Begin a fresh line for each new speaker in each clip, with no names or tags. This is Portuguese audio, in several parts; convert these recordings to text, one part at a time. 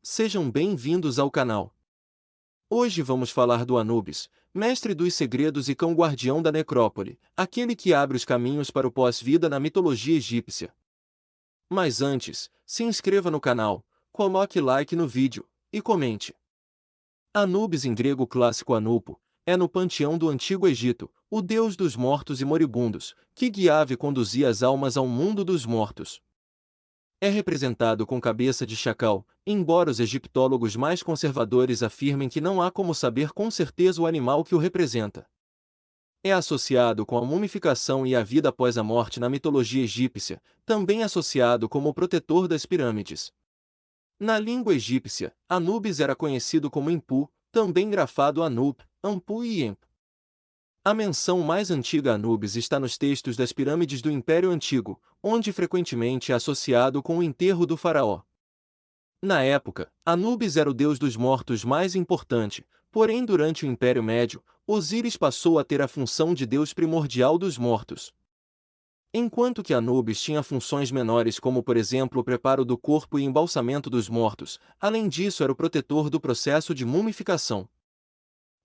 Sejam bem-vindos ao canal. Hoje vamos falar do Anubis, mestre dos segredos e cão-guardião da necrópole, aquele que abre os caminhos para o pós-vida na mitologia egípcia. Mas antes, se inscreva no canal, coloque like no vídeo e comente. Anubis, em grego clássico Anupo, é no panteão do Antigo Egito, o deus dos mortos e moribundos, que guiava e conduzia as almas ao mundo dos mortos. É representado com cabeça de chacal, embora os egiptólogos mais conservadores afirmem que não há como saber com certeza o animal que o representa. É associado com a mumificação e a vida após a morte na mitologia egípcia, também associado como o protetor das pirâmides. Na língua egípcia, Anubis era conhecido como Impu, também grafado Anub, Ampu e Emp. A menção mais antiga a Anubis está nos textos das pirâmides do Império Antigo, onde frequentemente é associado com o enterro do faraó. Na época, Anubis era o deus dos mortos mais importante, porém durante o Império Médio, Osíris passou a ter a função de deus primordial dos mortos. Enquanto que Anubis tinha funções menores como por exemplo o preparo do corpo e embalsamento dos mortos, além disso era o protetor do processo de mumificação.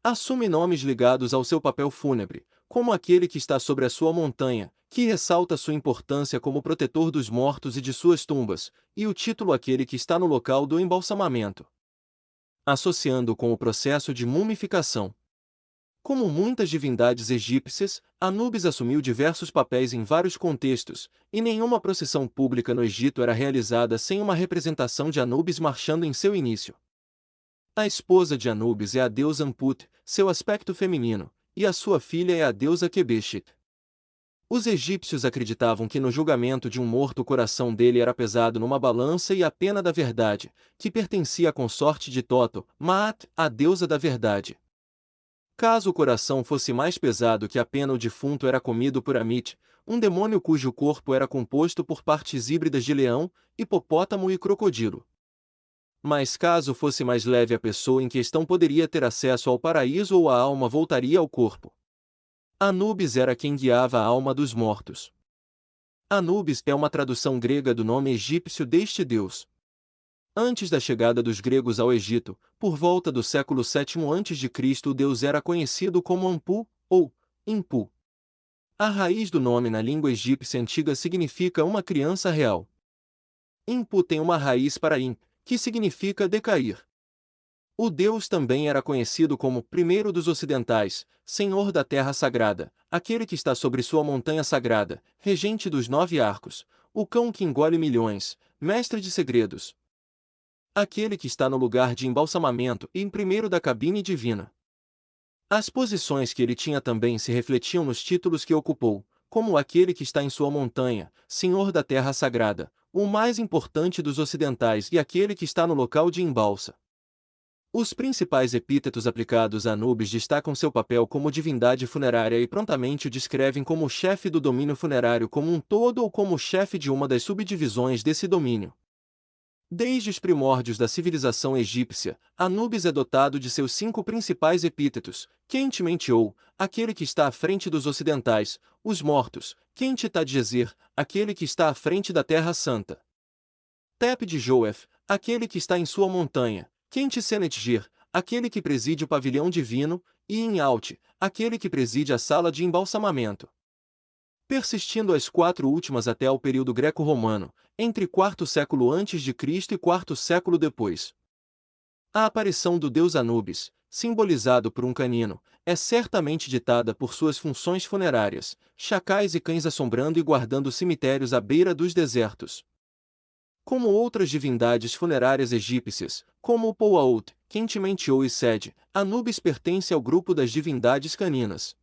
Assume nomes ligados ao seu papel fúnebre, como aquele que está sobre a sua montanha, que ressalta sua importância como protetor dos mortos e de suas tumbas, e o título aquele que está no local do embalsamamento, associando com o processo de mumificação. Como muitas divindades egípcias, Anubis assumiu diversos papéis em vários contextos, e nenhuma procissão pública no Egito era realizada sem uma representação de Anubis marchando em seu início. A esposa de Anubis é a deusa Amput, seu aspecto feminino, e a sua filha é a deusa Quebeshit. Os egípcios acreditavam que no julgamento de um morto o coração dele era pesado numa balança e a pena da verdade, que pertencia à consorte de Toto, Maat, a deusa da verdade. Caso o coração fosse mais pesado que a pena, o defunto era comido por Amit, um demônio cujo corpo era composto por partes híbridas de leão, hipopótamo e crocodilo. Mas caso fosse mais leve, a pessoa em questão poderia ter acesso ao paraíso ou a alma voltaria ao corpo. Anubis era quem guiava a alma dos mortos. Anubis é uma tradução grega do nome egípcio deste deus. Antes da chegada dos gregos ao Egito, por volta do século VII a.C., o deus era conhecido como Ampu, ou Impu. A raiz do nome na língua egípcia antiga significa uma criança real. Impu tem uma raiz para Imp, que significa decair. O deus também era conhecido como primeiro dos ocidentais, senhor da terra sagrada, aquele que está sobre sua montanha sagrada, regente dos 9 arcos, o cão que engole milhões, mestre de segredos. Aquele que está no lugar de embalsamamento e em primeiro da cabine divina. As posições que ele tinha também se refletiam nos títulos que ocupou, como aquele que está em sua montanha, senhor da terra sagrada, o mais importante dos ocidentais e aquele que está no local de embalsa. Os principais epítetos aplicados a Anubis destacam seu papel como divindade funerária e prontamente o descrevem como o chefe do domínio funerário como um todo ou como o chefe de uma das subdivisões desse domínio. Desde os primórdios da civilização egípcia, Anubis é dotado de seus 5 principais epítetos: Khenti-Mentiu, aquele que está à frente dos ocidentais, os mortos; Khenti-Tadgeser, aquele que está à frente da Terra Santa; Tep-de-Joef, aquele que está em sua montanha; Khenti-Senetger, aquele que preside o pavilhão divino; e Inalti, aquele que preside a sala de embalsamamento. Persistindo as 4 últimas até ao período greco-romano, entre 4º século a.C. e 4º século depois. A aparição do deus Anubis, simbolizado por um canino, é certamente ditada por suas funções funerárias, chacais e cães assombrando e guardando cemitérios à beira dos desertos. Como outras divindades funerárias egípcias, como o Pouaout, Khenti-Mentiu e Sed, Anubis pertence ao grupo das divindades caninas.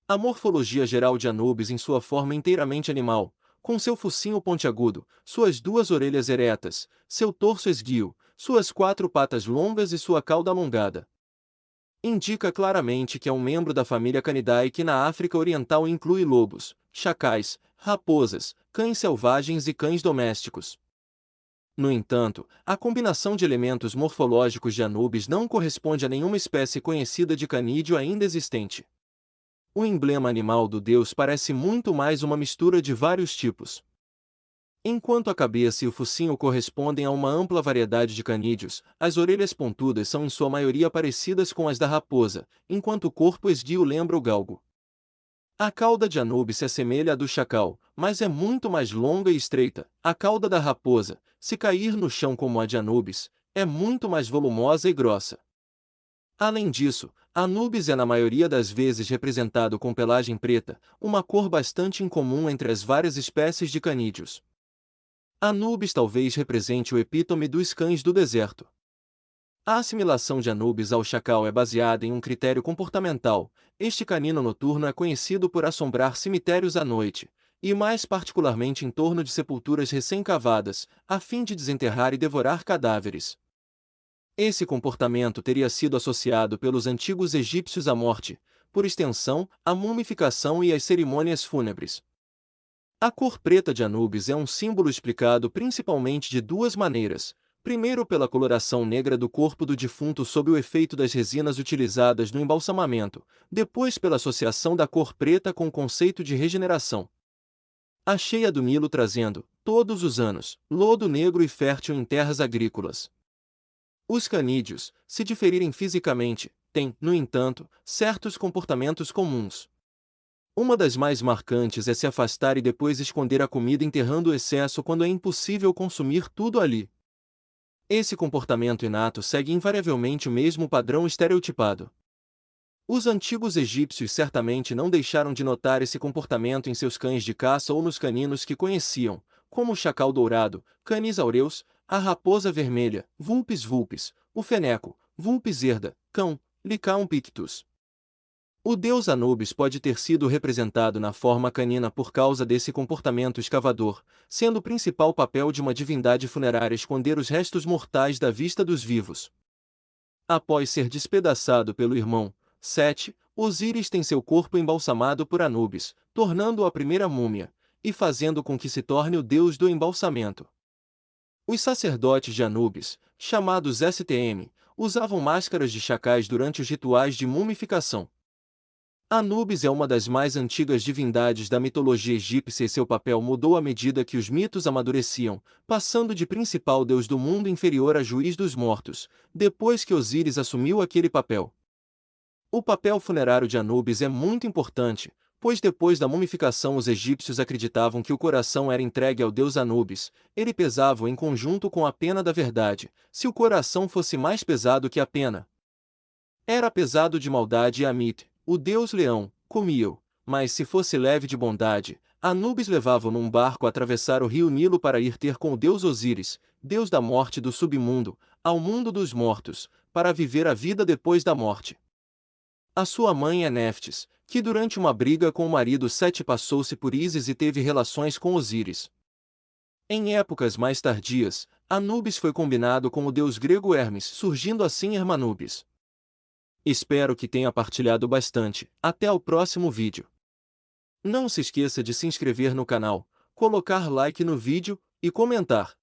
A morfologia geral de Anubis em sua forma inteiramente animal, com seu focinho pontiagudo, suas 2 orelhas eretas, seu torso esguio, suas 4 patas longas e sua cauda alongada, indica claramente que é um membro da família Canidae, que na África Oriental inclui lobos, chacais, raposas, cães selvagens e cães domésticos. No entanto, a combinação de elementos morfológicos de Anubis não corresponde a nenhuma espécie conhecida de canídeo ainda existente. O emblema animal do deus parece muito mais uma mistura de vários tipos. Enquanto a cabeça e o focinho correspondem a uma ampla variedade de canídeos, as orelhas pontudas são em sua maioria parecidas com as da raposa, enquanto o corpo esguio lembra o galgo. A cauda de Anubis se assemelha à do chacal, mas é muito mais longa e estreita. A cauda da raposa, se cair no chão como a de Anubis, é muito mais volumosa e grossa. Além disso, Anubis é na maioria das vezes representado com pelagem preta, uma cor bastante incomum entre as várias espécies de canídeos. Anubis talvez represente o epítome dos cães do deserto. A assimilação de Anubis ao chacal é baseada em um critério comportamental. Este canino noturno é conhecido por assombrar cemitérios à noite, e mais particularmente em torno de sepulturas recém-cavadas, a fim de desenterrar e devorar cadáveres. Esse comportamento teria sido associado pelos antigos egípcios à morte, por extensão, à mumificação e às cerimônias fúnebres. A cor preta de Anubis é um símbolo explicado principalmente de duas maneiras. Primeiro, pela coloração negra do corpo do defunto sob o efeito das resinas utilizadas no embalsamamento, depois pela associação da cor preta com o conceito de regeneração. A cheia do Nilo trazendo, todos os anos, lodo negro e fértil em terras agrícolas. Os canídeos, se diferirem fisicamente, têm, no entanto, certos comportamentos comuns. Uma das mais marcantes é se afastar e depois esconder a comida enterrando o excesso quando é impossível consumir tudo ali. Esse comportamento inato segue invariavelmente o mesmo padrão estereotipado. Os antigos egípcios certamente não deixaram de notar esse comportamento em seus cães de caça ou nos caninos que conheciam, como o chacal dourado, Canis aureus, a raposa vermelha, Vulpes vulpes, o feneco, Vulpes herda, cão, Lycaon pictus. O deus Anubis pode ter sido representado na forma canina por causa desse comportamento escavador, sendo o principal papel de uma divindade funerária esconder os restos mortais da vista dos vivos. Após ser despedaçado pelo irmão, Sete, Osíris tem seu corpo embalsamado por Anubis, tornando-o a primeira múmia, e fazendo com que se torne o deus do embalsamento. Os sacerdotes de Anubis, chamados STM, usavam máscaras de chacais durante os rituais de mumificação. Anubis é uma das mais antigas divindades da mitologia egípcia e seu papel mudou à medida que os mitos amadureciam, passando de principal deus do mundo inferior a juiz dos mortos, depois que Osíris assumiu aquele papel. O papel funerário de Anubis é muito importante, pois depois da mumificação os egípcios acreditavam que o coração era entregue ao deus Anubis, ele pesava em conjunto com a pena da verdade. Se o coração fosse mais pesado que a pena, era pesado de maldade e Amit, o deus leão, comia-o, mas se fosse leve de bondade, Anubis levava-o num barco a atravessar o rio Nilo para ir ter com o deus Osíris, deus da morte e do submundo, ao mundo dos mortos, para viver a vida depois da morte. A sua mãe é Néftis, que durante uma briga com o marido Sete passou-se por Ísis e teve relações com Osíris. Em épocas mais tardias, Anubis foi combinado com o deus grego Hermes, surgindo assim Hermanubis. Espero que tenha partilhado bastante. Até o próximo vídeo. Não se esqueça de se inscrever no canal, colocar like no vídeo e comentar.